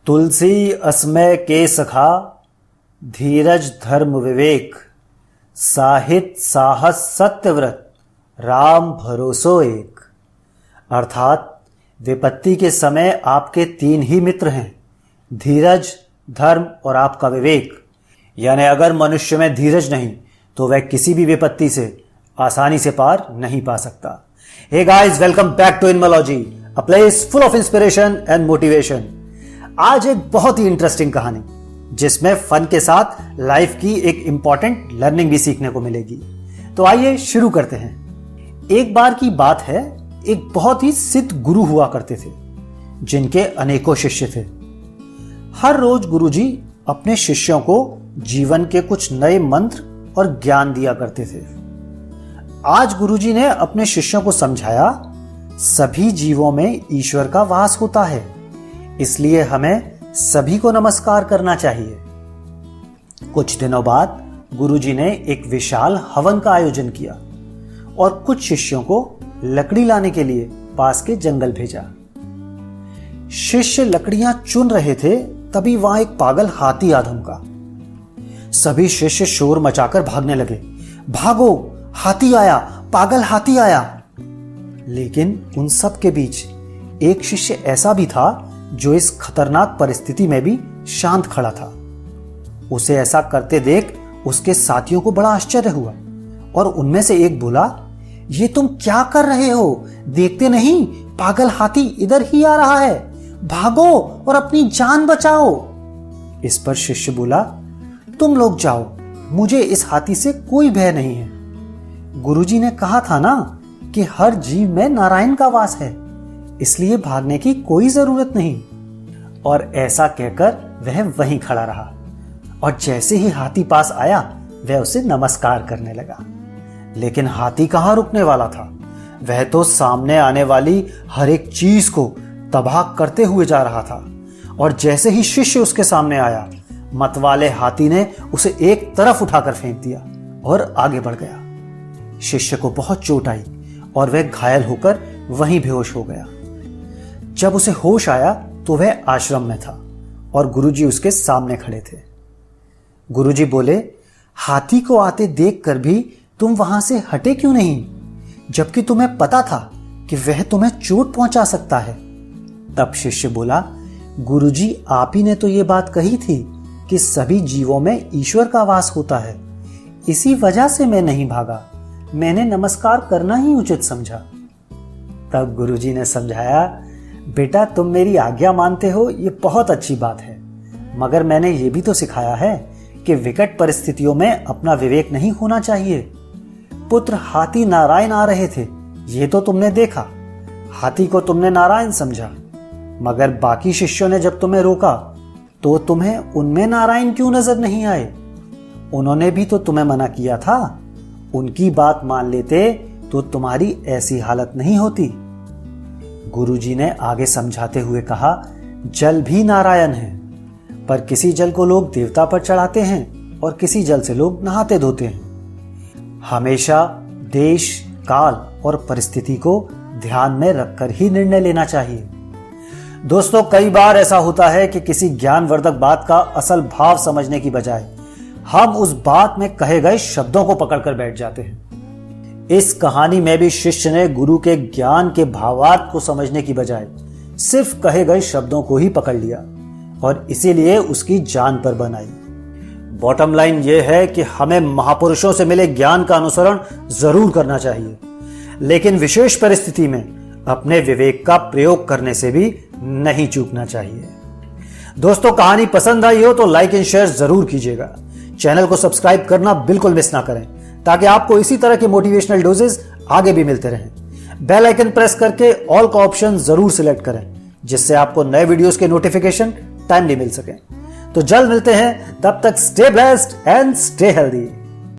तुलसी असमय के सखा, धीरज धर्म विवेक, साहित्य साहस सत्यव्रत, राम भरोसो एक। अर्थात विपत्ति के समय आपके तीन ही मित्र हैं, धीरज, धर्म और आपका विवेक। यानी अगर मनुष्य में धीरज नहीं तो वह किसी भी विपत्ति से आसानी से पार नहीं पा सकता। Hey guys, welcome back to Inmology, a place full of inspiration and motivation. आज एक बहुत ही इंटरेस्टिंग कहानी जिसमें फन के साथ लाइफ की एक इंपॉर्टेंट लर्निंग भी सीखने को मिलेगी। तो आइए शुरू करते हैं। एक बार की बात है, एक बहुत ही सिद्ध गुरु हुआ करते थे जिनके अनेकों शिष्य थे। हर रोज गुरुजी अपने शिष्यों को जीवन के कुछ नए मंत्र और ज्ञान दिया करते थे। आज गुरुजी ने अपने शिष्यों को समझाया, सभी जीवों में ईश्वर का वास होता है, इसलिए हमें सभी को नमस्कार करना चाहिए। कुछ दिनों बाद गुरुजी ने एक विशाल हवन का आयोजन किया और कुछ शिष्यों को लकड़ी लाने के लिए पास के जंगल भेजा। शिष्य लकड़ियां चुन रहे थे, तभी वहां एक पागल हाथी आ धमका। सभी शिष्य शोर मचाकर भागने लगे, भागो, हाथी आया, पागल हाथी आया। लेकिन उन सब के बीच एक शिष्य ऐसा भी था जो इस खतरनाक परिस्थिति में भी शांत खड़ा था। उसे ऐसा करते देख उसके साथियों को बड़ा आश्चर्य हुआ और उनमें से एक बोला, ये तुम क्या कर रहे हो? देखते नहीं पागल हाथी इधर ही आ रहा है, भागो और अपनी जान बचाओ। इस पर शिष्य बोला, तुम लोग जाओ, मुझे इस हाथी से कोई भय नहीं है। गुरुजी ने कहा था ना कि हर जीव में नारायण का वास है, इसलिए भागने की कोई जरूरत नहीं। और ऐसा कहकर वह वहीं खड़ा रहा और जैसे ही हाथी पास आया वह उसे नमस्कार करने लगा। लेकिन हाथी कहां रुकने वाला था, वह तो सामने आने वाली हर एक चीज को तबाह करते हुए जा रहा था। और जैसे ही शिष्य उसके सामने आया, मतवाले हाथी ने उसे एक तरफ उठाकर फेंक दिया और आगे बढ़ गया। शिष्य को बहुत चोट आई और वह घायल होकर वहीं बेहोश हो गया। जब उसे होश आया तो वह आश्रम में था और गुरुजी उसके सामने खड़े थे। गुरुजी बोले, हाथी को आते देखकर भी तुम वहां से हटे क्यों नहीं, जबकि तुम्हें पता था कि वह तुम्हें चोट पहुंचा सकता है? तब शिष्य बोला, गुरुजी आप ही ने तो ये बात कही थी कि सभी जीवों में ईश्वर का वास होता है, इसी वजह से मैं नहीं भागा, मैंने नमस्कार करना ही उचित समझा। तब गुरुजी ने समझाया, बेटा तुम मेरी आज्ञा मानते हो, ये बहुत अच्छी बात है, मगर मैंने ये भी तो सिखाया है कि विकट परिस्थितियों में अपना विवेक नहीं खोना चाहिए। पुत्र हाथी नारायण आ रहे थे, ये तो तुमने देखा, हाथी को तुमने नारायण समझा, मगर बाकी शिष्यों ने जब तुम्हें रोका तो तुम्हें उनमें नारायण क्यों नजर नहीं आए? उन्होंने भी तो तुम्हें मना किया था, उनकी बात मान लेते तो तुम्हारी ऐसी हालत नहीं होती। गुरुजी ने आगे समझाते हुए कहा, जल भी नारायण है, पर किसी जल को लोग देवता पर चढ़ाते हैं और किसी जल से लोग नहाते धोते हैं। हमेशा देश, काल और परिस्थिति को ध्यान में रखकर ही निर्णय लेना चाहिए। दोस्तों, कई बार ऐसा होता है कि किसी ज्ञानवर्धक बात का असल भाव समझने की बजाय हम उस बात में कहे गए शब्दों को पकड़कर बैठ जाते हैं। इस कहानी में भी शिष्य ने गुरु के ज्ञान के भावार्थ को समझने की बजाय सिर्फ कहे गए शब्दों को ही पकड़ लिया और इसीलिए उसकी जान पर बन आई। बॉटम लाइन यह है कि हमें महापुरुषों से मिले ज्ञान का अनुसरण जरूर करना चाहिए, लेकिन विशेष परिस्थिति में अपने विवेक का प्रयोग करने से भी नहीं चूकना चाहिए। दोस्तों, कहानी पसंद आई हो तो लाइक एंड शेयर जरूर कीजिएगा। चैनल को सब्सक्राइब करना बिल्कुल मिस ना करें ताकि आपको इसी तरह के मोटिवेशनल डोजेस आगे भी मिलते रहें। बेल आइकन प्रेस करके ऑल का ऑप्शन जरूर सिलेक्ट करें, जिससे आपको नए वीडियोस के नोटिफिकेशन टाइमली मिल सके। तो जल्द मिलते हैं, तब तक stay blessed and stay healthy.